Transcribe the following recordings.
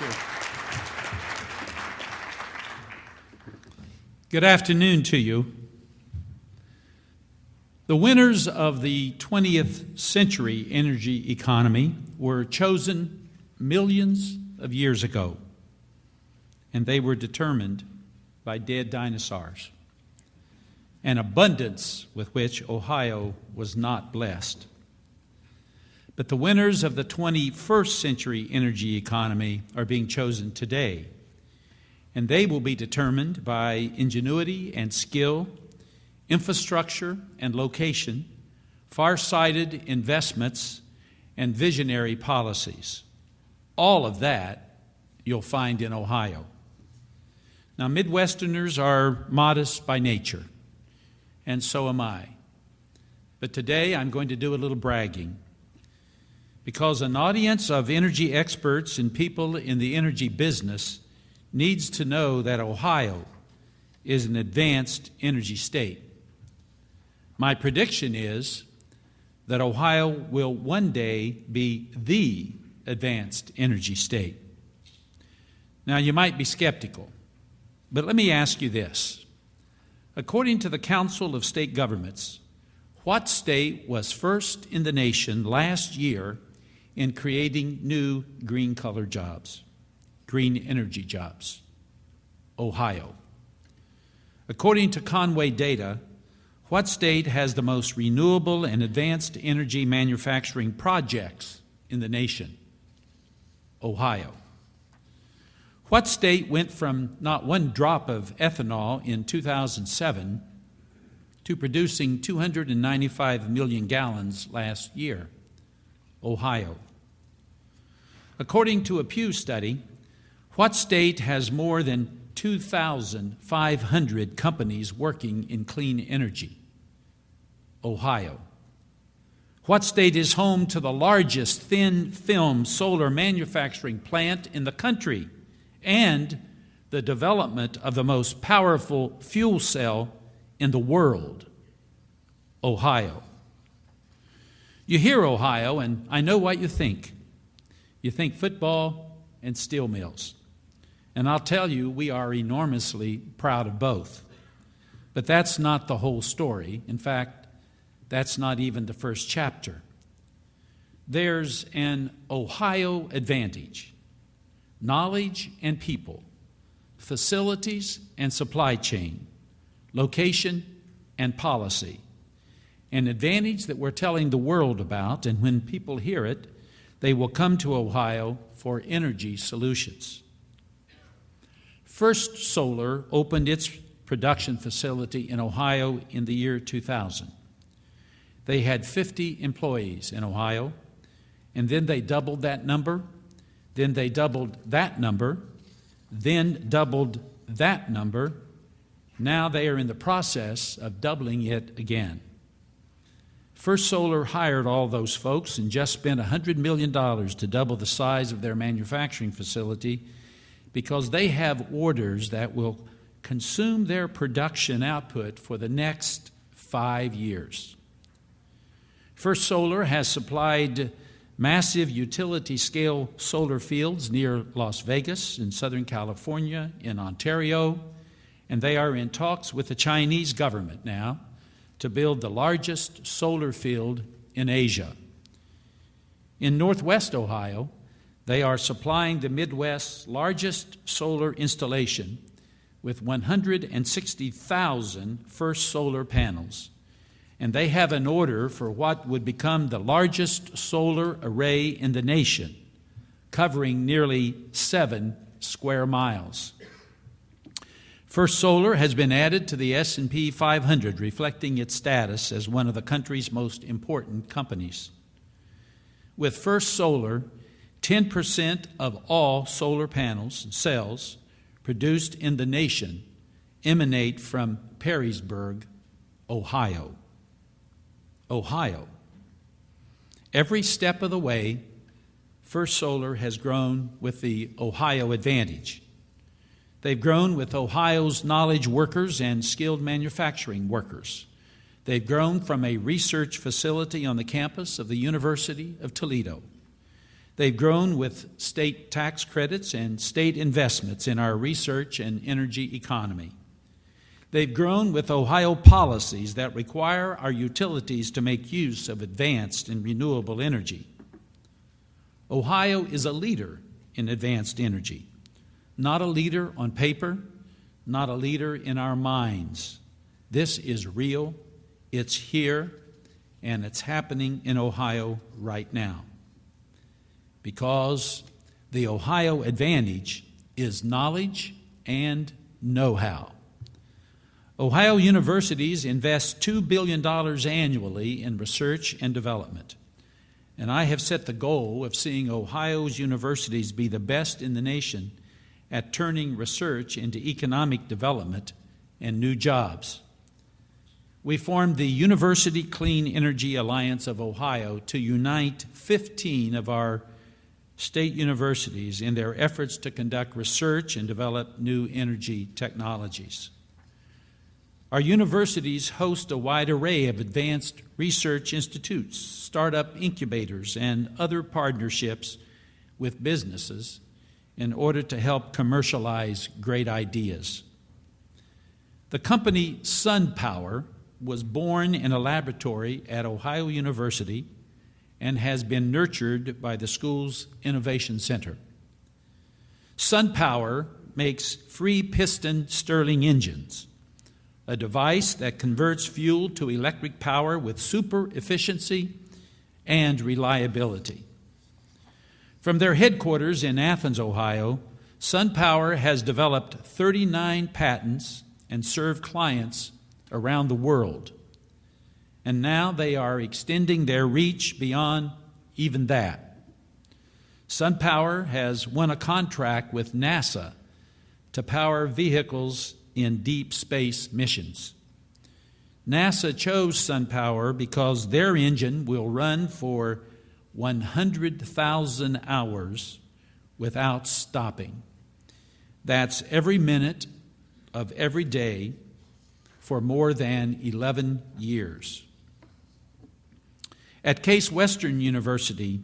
you. Good afternoon to you. The winners of the 20th century energy economy were chosen millions of years ago, and they were determined by dead dinosaurs, an abundance with which Ohio was not blessed. But the winners of the 21st century energy economy are being chosen today, and they will be determined by ingenuity and skill, infrastructure and location, far-sighted investments, and visionary policies. All of that you'll find in Ohio. Now, Midwesterners are modest by nature, and so am I. But today I'm going to do a little bragging, because an audience of energy experts and people in the energy business needs to know that Ohio is an advanced energy state. My prediction is that Ohio will one day be the advanced energy state. Now, you might be skeptical, but let me ask you this. According to the Council of State Governments, what state was first in the nation last year in creating new green-collar jobs, green energy jobs? Ohio. According to Conway data, what state has the most renewable and advanced energy manufacturing projects in the nation? Ohio. What state went from not one drop of ethanol in 2007 to producing 295 million gallons last year? Ohio. According to a Pew study, what state has more than 2,500 companies working in clean energy? Ohio. What state is home to the largest thin film solar manufacturing plant in the country and the development of the most powerful fuel cell in the world? Ohio. You hear Ohio, and I know what you think. You think football and steel mills. And I'll tell you, we are enormously proud of both. But that's not the whole story. In fact, that's not even the first chapter. There's an Ohio advantage: knowledge and people, facilities and supply chain, location and policy. An advantage that we're telling the world about, and when people hear it, they will come to Ohio for energy solutions. First Solar opened its production facility in Ohio in the year 2000. They had 50 employees in Ohio, and then they doubled that number, then they doubled that number, then doubled that number. Now they are in the process of doubling it again. First Solar hired all those folks and just spent $100 million to double the size of their manufacturing facility, because they have orders that will consume their production output for the next 5 years. First Solar has supplied massive utility-scale solar fields near Las Vegas, in Southern California, in Ontario, and they are in talks with the Chinese government now to build the largest solar field in Asia. In Northwest Ohio, they are supplying the Midwest's largest solar installation with 160,000 First Solar panels. And they have an order for what would become the largest solar array in the nation, covering nearly 7 square miles. First Solar has been added to the S&P 500, reflecting its status as one of the country's most important companies. With First Solar, 10% of all solar panels and cells produced in the nation emanate from Perrysburg, Ohio. Ohio. Every step of the way, First Solar has grown with the Ohio advantage. They've grown with Ohio's knowledge workers and skilled manufacturing workers. They've grown from a research facility on the campus of the University of Toledo. They've grown with state tax credits and state investments in our research and energy economy. They've grown with Ohio policies that require our utilities to make use of advanced and renewable energy. Ohio is a leader in advanced energy, not a leader on paper, not a leader in our minds. This is real, it's here, and it's happening in Ohio right now. Because the Ohio advantage is knowledge and know-how. Ohio universities invest $2 billion annually in research and development. And I have set the goal of seeing Ohio's universities be the best in the nation at turning research into economic development and new jobs. We formed the University Clean Energy Alliance of Ohio to unite 15 of our state universities in their efforts to conduct research and develop new energy technologies. Our universities host a wide array of advanced research institutes, startup incubators, and other partnerships with businesses in order to help commercialize great ideas. The company SunPower was born in a laboratory at Ohio University and has been nurtured by the school's Innovation Center. SunPower makes free-piston Stirling engines, a device that converts fuel to electric power with super efficiency and reliability. From their headquarters in Athens, Ohio, SunPower has developed 39 patents and served clients around the world. And now they are extending their reach beyond even that. SunPower has won a contract with NASA to power vehicles in deep space missions. NASA chose SunPower because their engine will run for 100,000 hours without stopping. That's every minute of every day for more than 11 years. At Case Western University,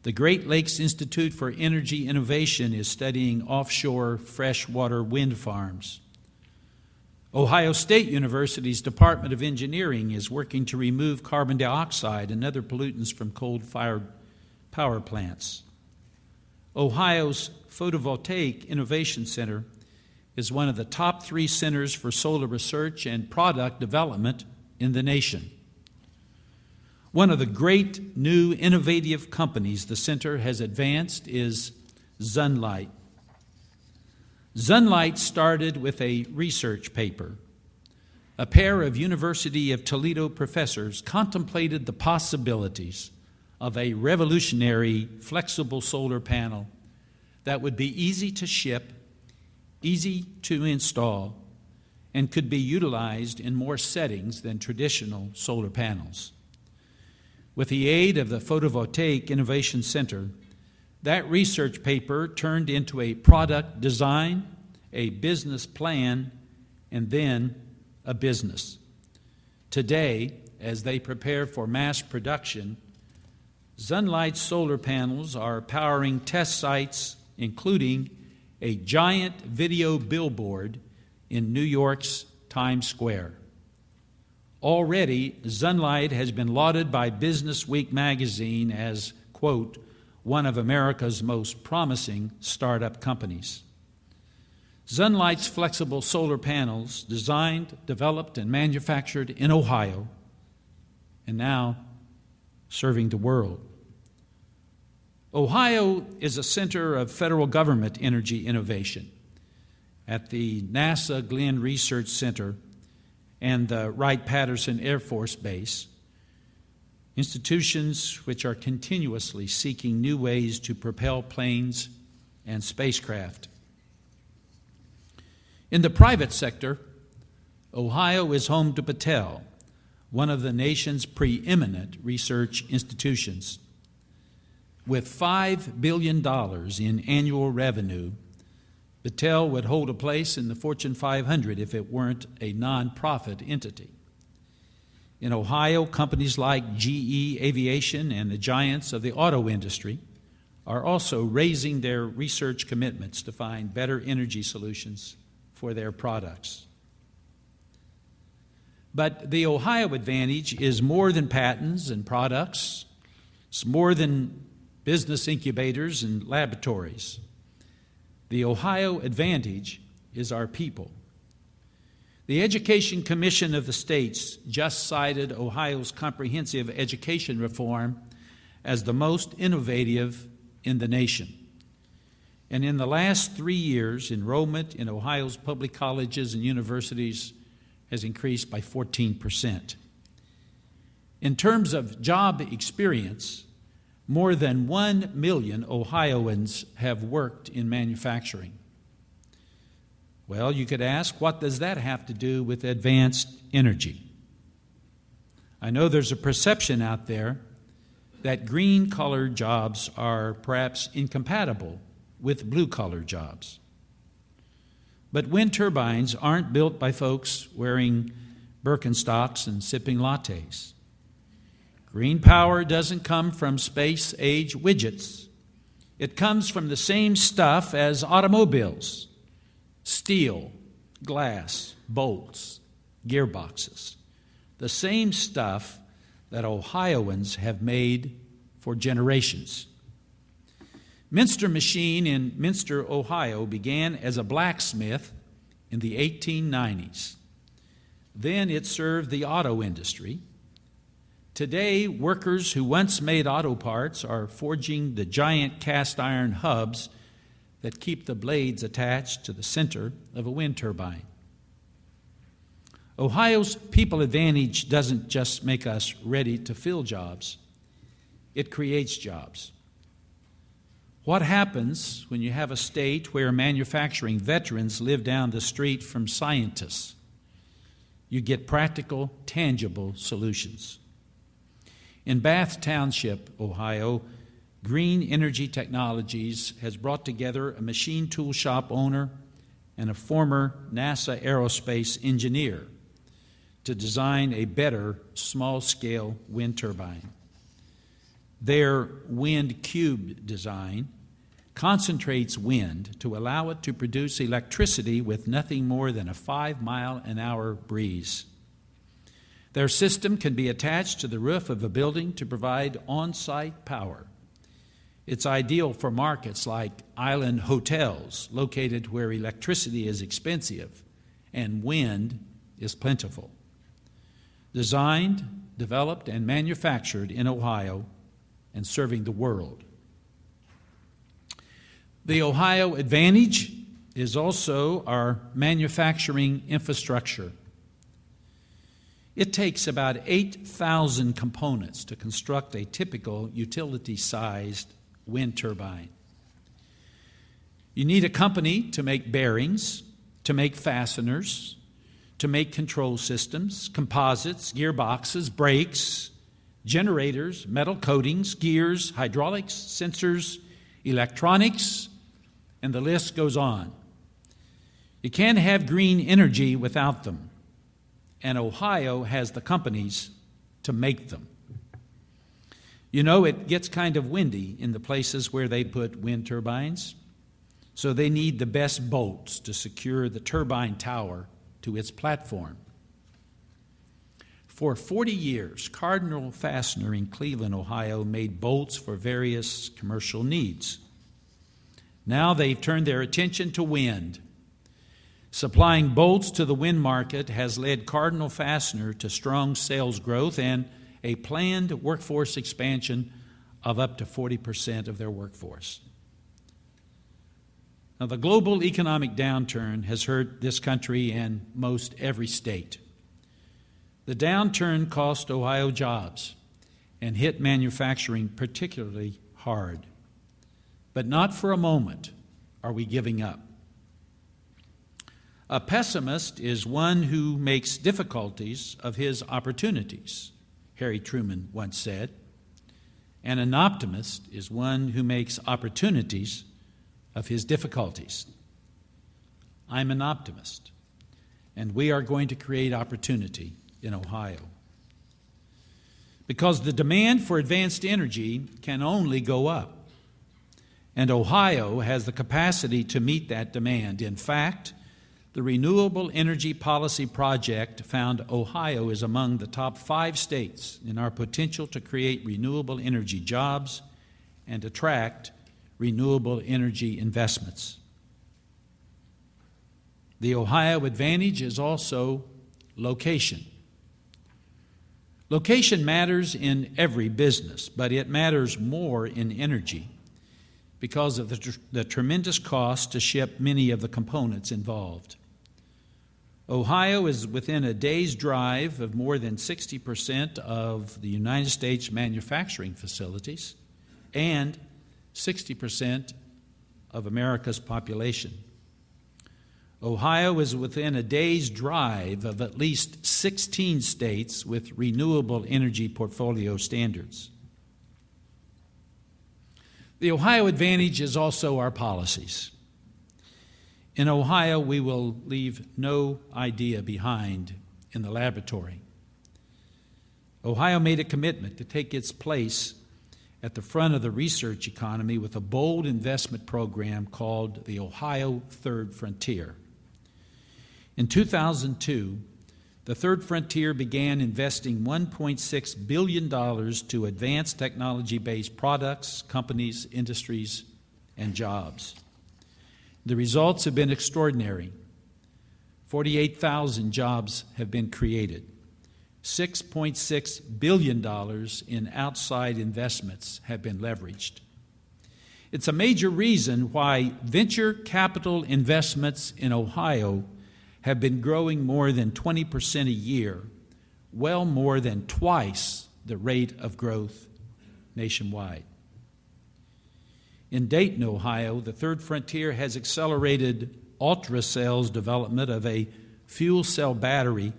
the Great Lakes Institute for Energy Innovation is studying offshore freshwater wind farms. Ohio State University's Department of Engineering is working to remove carbon dioxide and other pollutants from coal-fired power plants. Ohio's Photovoltaic Innovation Center is one of the top 3 centers for solar research and product development in the nation. One of the great new innovative companies the center has advanced is Sunlight. Sunlight started with a research paper. A pair of University of Toledo professors contemplated the possibilities of a revolutionary flexible solar panel that would be easy to ship, easy to install, and could be utilized in more settings than traditional solar panels. With the aid of the Photovoltaic Innovation Center, that research paper turned into a product design, a business plan, and then a business. Today, as they prepare for mass production, Sunlight solar panels are powering test sites, including a giant video billboard in New York's Times Square. Already, Sunlight has been lauded by Business Week magazine as, quote, one of America's most promising startup companies. Sunlight's flexible solar panels, designed, developed, and manufactured in Ohio, and now serving the world. Ohio is a center of federal government energy innovation. At the NASA Glenn Research Center and the Wright-Patterson Air Force Base, institutions which are continuously seeking new ways to propel planes and spacecraft. In the private sector, Ohio is home to Battelle, one of the nation's preeminent research institutions. With $5 billion in annual revenue, Battelle would hold a place in the Fortune 500 if it weren't a nonprofit entity. In Ohio, companies like GE Aviation and the giants of the auto industry are also raising their research commitments to find better energy solutions for their products. But the Ohio advantage is more than patents and products. It's more than business incubators and laboratories. The Ohio advantage is our people. The Education Commission of the States just cited Ohio's comprehensive education reform as the most innovative in the nation. And in the last 3 years, enrollment in Ohio's public colleges and universities has increased by 14%. In terms of job experience, more than 1 million Ohioans have worked in manufacturing. Well, you could ask, what does that have to do with advanced energy? I know there's a perception out there that green-collar jobs are perhaps incompatible with blue-collar jobs. But wind turbines aren't built by folks wearing Birkenstocks and sipping lattes. Green power doesn't come from space-age widgets. It comes from the same stuff as automobiles: steel, glass, bolts, gearboxes. The same stuff that Ohioans have made for generations. Minster Machine in Minster, Ohio began as a blacksmith in the 1890s. Then it served the auto industry. Today, workers who once made auto parts are forging the giant cast iron hubs that keep the blades attached to the center of a wind turbine. Ohio's people advantage doesn't just make us ready to fill jobs, it creates jobs. What happens when you have a state where manufacturing veterans live down the street from scientists? You get practical, tangible solutions. In Bath Township, Ohio, Green Energy Technologies has brought together a machine tool shop owner and a former NASA aerospace engineer to design a better small-scale wind turbine. Their wind cube design concentrates wind to allow it to produce electricity with nothing more than a 5-mile-an-hour breeze. Their system can be attached to the roof of a building to provide on-site power. It's ideal for markets like island hotels located where electricity is expensive and wind is plentiful. Designed, developed, and manufactured in Ohio and serving the world. The Ohio advantage is also our manufacturing infrastructure. It takes about 8,000 components to construct a typical utility-sized wind turbine. You need a company to make bearings, to make fasteners, to make control systems, composites, gearboxes, brakes, generators, metal coatings, gears, hydraulics, sensors, electronics, and the list goes on. You can't have green energy without them, and Ohio has the companies to make them. You know, it gets kind of windy in the places where they put wind turbines, so they need the best bolts to secure the turbine tower to its platform. For 40 years, Cardinal Fastener in Cleveland, Ohio, made bolts for various commercial needs. Now they've turned their attention to wind. Supplying bolts to the wind market has led Cardinal Fastener to strong sales growth and a planned workforce expansion of up to 40% of their workforce. Now, the global economic downturn has hurt this country and most every state. The downturn cost Ohio jobs and hit manufacturing particularly hard. But not for a moment are we giving up. A pessimist is one who makes difficulties of his opportunities, Harry Truman once said. And an optimist is one who makes opportunities of his difficulties. I'm an optimist, and we are going to create opportunity in Ohio. Because the demand for advanced energy can only go up. And Ohio has the capacity to meet that demand. In fact, the Renewable Energy Policy Project found Ohio is among the top 5 states in our potential to create renewable energy jobs and attract renewable energy investments. The Ohio advantage is also location. Location matters in every business, but it matters more in energy because of the tremendous cost to ship many of the components involved. Ohio is within a day's drive of more than 60% of the United States manufacturing facilities and 60% of America's population. Ohio is within a day's drive of at least 16 states with renewable energy portfolio standards. The Ohio advantage is also our policies. In Ohio, we will leave no idea behind in the laboratory. Ohio made a commitment to take its place at the front of the research economy with a bold investment program called the Ohio Third Frontier. In 2002, the Third Frontier began investing $1.6 billion to advance technology-based products, companies, industries, and jobs. The results have been extraordinary. 48,000 jobs have been created. $6.6 billion in outside investments have been leveraged. It's a major reason why venture capital investments in Ohio have been growing more than 20% a year, well more than twice the rate of growth nationwide. In Dayton, Ohio, the Third Frontier has accelerated UltraCell's development of a fuel cell battery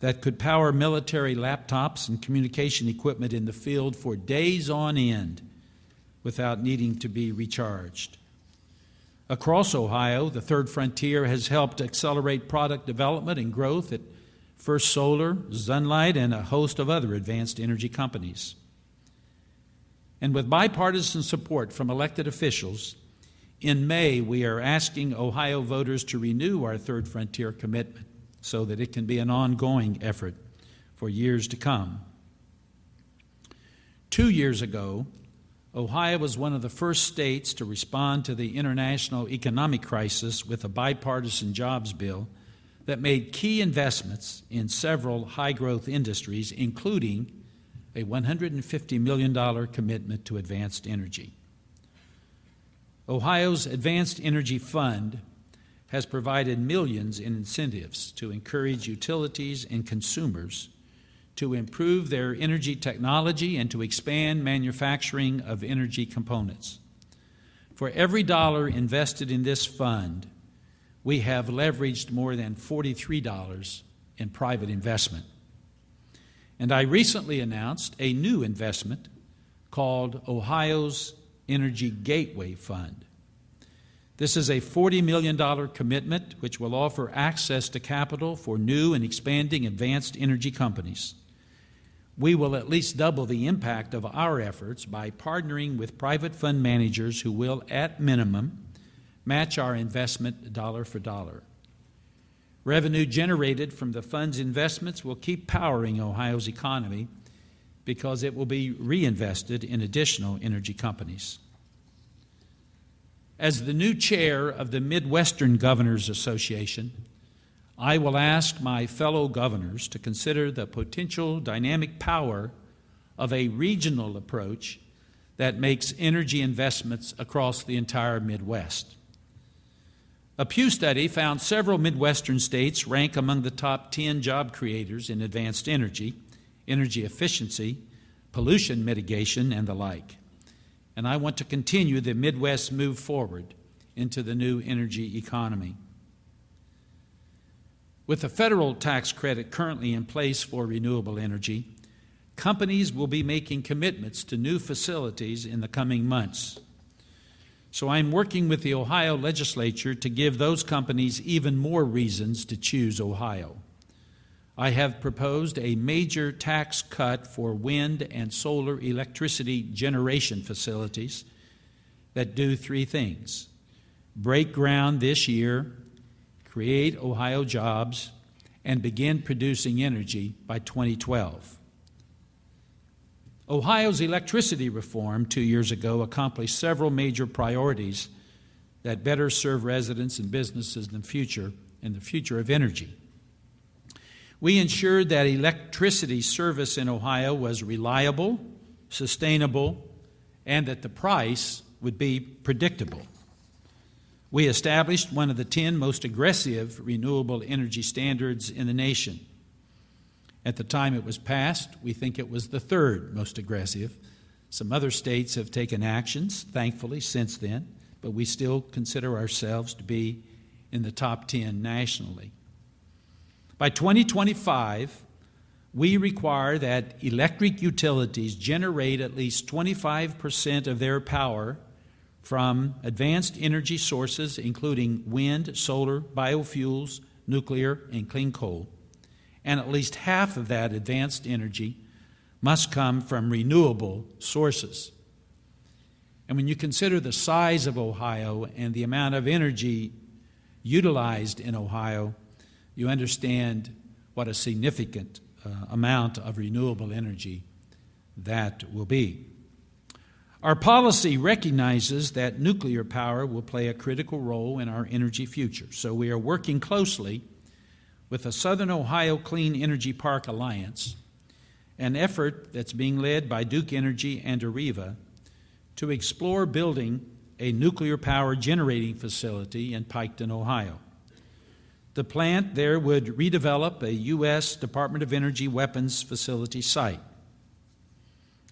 that could power military laptops and communication equipment in the field for days on end without needing to be recharged. Across Ohio, the Third Frontier has helped accelerate product development and growth at First Solar, Sunlight, and a host of other advanced energy companies. And with bipartisan support from elected officials, in May we are asking Ohio voters to renew our Third Frontier commitment so that it can be an ongoing effort for years to come. 2 years ago, Ohio was one of the first states to respond to the international economic crisis with a bipartisan jobs bill that made key investments in several high-growth industries, including a $150 million commitment to advanced energy. Ohio's Advanced Energy Fund has provided millions in incentives to encourage utilities and consumers to improve their energy technology and to expand manufacturing of energy components. For every dollar invested in this fund, we have leveraged more than $43 in private investment. And I recently announced a new investment called Ohio's Energy Gateway Fund. This is a $40 million commitment which will offer access to capital for new and expanding advanced energy companies. We will at least double the impact of our efforts by partnering with private fund managers who will, at minimum, match our investment dollar for dollar. Revenue generated from the fund's investments will keep powering Ohio's economy because it will be reinvested in additional energy companies. As the new chair of the Midwestern Governors Association, I will ask my fellow governors to consider the potential dynamic power of a regional approach that makes energy investments across the entire Midwest. A Pew study found several Midwestern states rank among the top 10 job creators in advanced energy, energy efficiency, pollution mitigation, and the like. And I want to continue the Midwest move forward into the new energy economy. With the federal tax credit currently in place for renewable energy, companies will be making commitments to new facilities in the coming months. So I'm working with the Ohio legislature to give those companies even more reasons to choose Ohio. I have proposed a major tax cut for wind and solar electricity generation facilities that do three things: break ground this year, create Ohio jobs, and begin producing energy by 2012. Ohio's electricity reform 2 years ago accomplished several major priorities that better serve residents and businesses in the future of energy. We ensured that electricity service in Ohio was reliable, sustainable, and that the price would be predictable. We established one of the 10 most aggressive renewable energy standards in the nation. At the time it was passed, we think it was the third most aggressive. Some other states have taken actions, thankfully, since then, but we still consider ourselves to be in the top 10 nationally. By 2025, we require that electric utilities generate at least 25% of their power from advanced energy sources, including wind, solar, biofuels, nuclear, and clean coal. And at least half of that advanced energy must come from renewable sources. And when you consider the size of Ohio and the amount of energy utilized in Ohio, you understand what a significant amount of renewable energy that will be. Our policy recognizes that nuclear power will play a critical role in our energy future, so we are working closely with the Southern Ohio Clean Energy Park Alliance, an effort that's being led by Duke Energy and Areva to explore building a nuclear power generating facility in Piketon, Ohio. The plant there would redevelop a U.S. Department of Energy weapons facility site.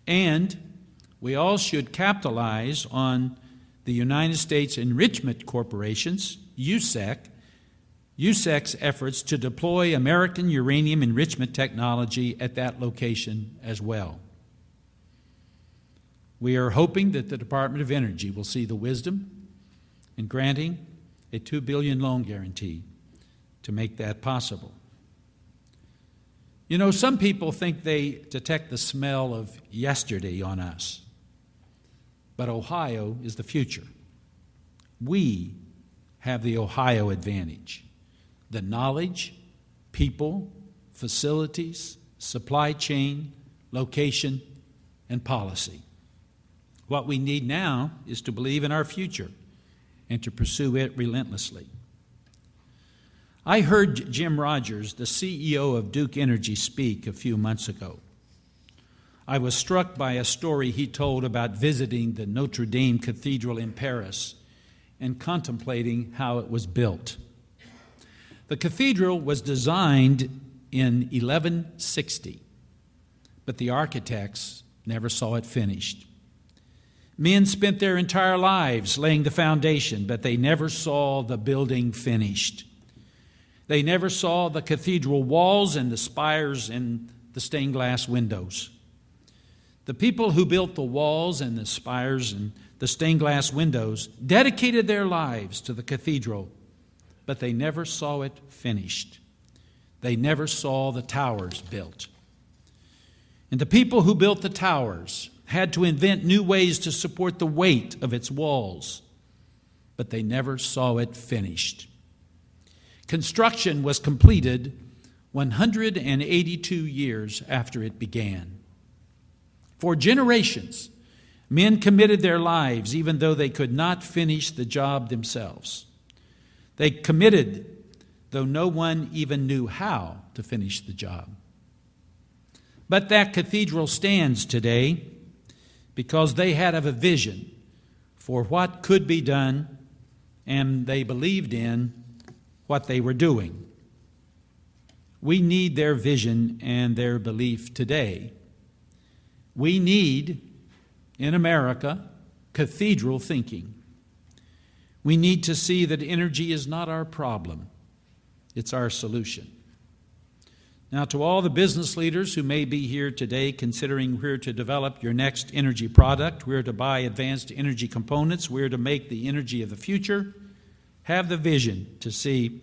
And we all should capitalize on the United States Enrichment Corporation's, USEC's efforts to deploy American uranium enrichment technology at that location as well. We are hoping that the Department of Energy will see the wisdom in granting a $2 billion loan guarantee to make that possible. You know, some people think they detect the smell of yesterday on us, but Ohio is the future. We have the Ohio advantage. The knowledge, people, facilities, supply chain, location, and policy. What we need now is to believe in our future and to pursue it relentlessly. I heard Jim Rogers, the CEO of Duke Energy, speak a few months ago. I was struck by a story he told about visiting the Notre Dame Cathedral in Paris and contemplating how it was built. The cathedral was designed in 1160, but the architects never saw it finished. Men spent their entire lives laying the foundation, but they never saw the building finished. They never saw the cathedral walls and the spires and the stained glass windows. The people who built the walls and the spires and the stained glass windows dedicated their lives to the cathedral, but they never saw it finished. They never saw the towers built. And the people who built the towers had to invent new ways to support the weight of its walls, but they never saw it finished. Construction was completed 182 years after it began. For generations, men committed their lives even though they could not finish the job themselves. They committed though no one even knew how to finish the job. But that cathedral stands today because they had a vision for what could be done, and they believed in what they were doing. We need their vision and their belief today. We need, in America, cathedral thinking. We need to see that energy is not our problem, it's our solution. Now, to all the business leaders who may be here today considering where to develop your next energy product, where to buy advanced energy components, where to make the energy of the future, have the vision to see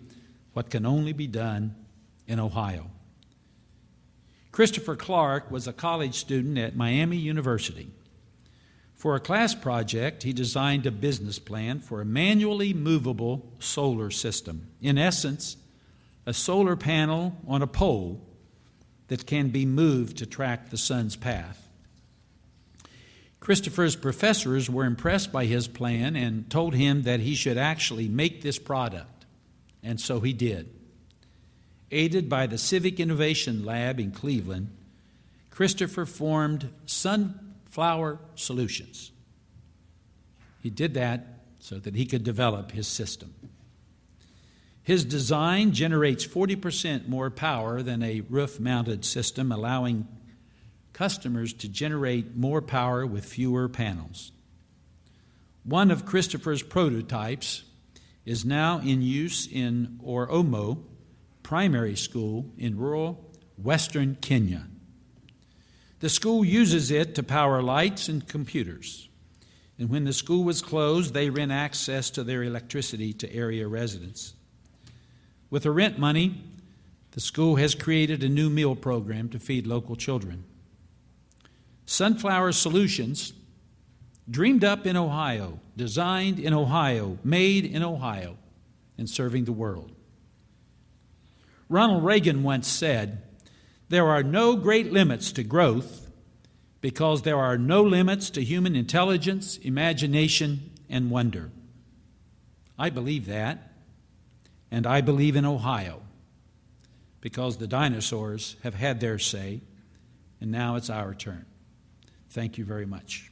what can only be done in Ohio. Christopher Clark was a college student at Miami University. For a class project, he designed a business plan for a manually movable solar system. In essence, a solar panel on a pole that can be moved to track the sun's path. Christopher's professors were impressed by his plan and told him that he should actually make this product, and so he did. Aided by the Civic Innovation Lab in Cleveland, Christopher formed Sunflower Solutions. He did that so that he could develop his system. His design generates 40% more power than a roof-mounted system, allowing customers to generate more power with fewer panels. One of Christopher's prototypes is now in use in Oromo Primary School in rural western Kenya. The school uses it to power lights and computers. And when the school was closed, they rent access to their electricity to area residents. With the rent money, the school has created a new meal program to feed local children. Sunflower Solutions, dreamed up in Ohio, designed in Ohio, made in Ohio, and serving the world. Ronald Reagan once said, "There are no great limits to growth because there are no limits to human intelligence, imagination, and wonder." I believe that, and I believe in Ohio because the dinosaurs have had their say, and now it's our turn. Thank you very much.